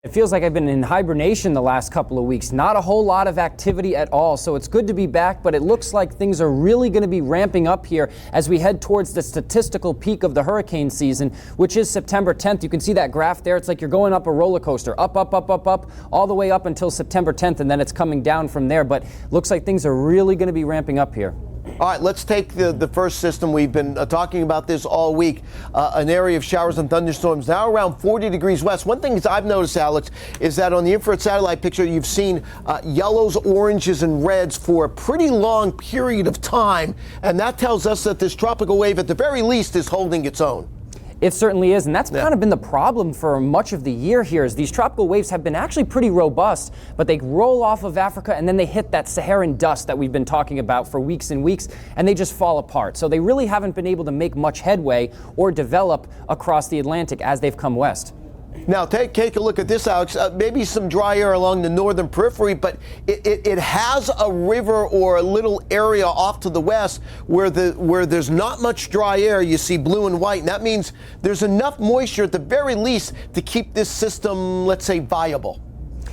It feels like I've been in hibernation the last couple of weeks. Not a whole lot of activity at all, so it's good to be back, but it looks like things are really going to be ramping up here as we head towards the statistical peak of the hurricane season, which is September 10th. You can see that graph there. It's like you're going up a roller coaster, up, all the way up until September 10th, and then it's coming down from there, but looks like things are really going to be ramping up here. All right, let's take the first system. We've been talking about this all week. An area of showers and thunderstorms now around 40 degrees west. One thing I've noticed, Alex, is that on the infrared satellite picture, you've seen yellows, oranges, and reds for a pretty long period of time. And that tells us that this tropical wave, at the very least, is holding its own. It certainly is, and that's kind of been the problem for much of the year here, is these tropical waves have been actually pretty robust, but they roll off of Africa and then they hit that Saharan dust that we've been talking about for weeks and weeks, and they just fall apart. So they really haven't been able to make much headway or develop across the Atlantic as they've come west. Now, take a look at this, Alex. Maybe some dry air along the northern periphery, but it has a river or a little area off to the west where there's not much dry air. You see blue and white, and that means there's enough moisture at the very least to keep this system, let's say, viable.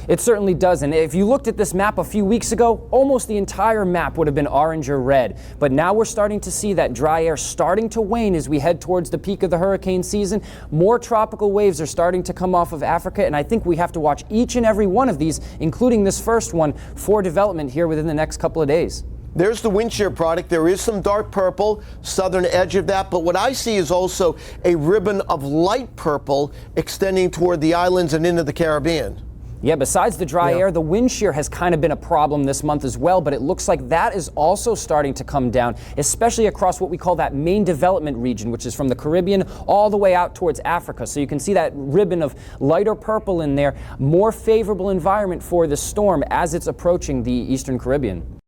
It certainly does, and if you looked at this map a few weeks ago, almost the entire map would have been orange or red. But now we're starting to see that dry air starting to wane as we head towards the peak of the hurricane season. More tropical waves are starting to come off of Africa, and I think we have to watch each and every one of these, including this first one, for development here within the next couple of days. There's the wind shear product. There is some dark purple, southern edge of that. But what I see is also a ribbon of light purple extending toward the islands and into the Caribbean. Yeah, besides the dry air, the wind shear has kind of been a problem this month as well, but it looks like that is also starting to come down, especially across what we call that main development region, which is from the Caribbean all the way out towards Africa. So you can see that ribbon of lighter purple in there, more favorable environment for the storm as it's approaching the eastern Caribbean.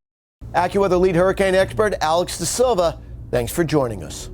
AccuWeather lead hurricane expert Alex De Silva, thanks for joining us.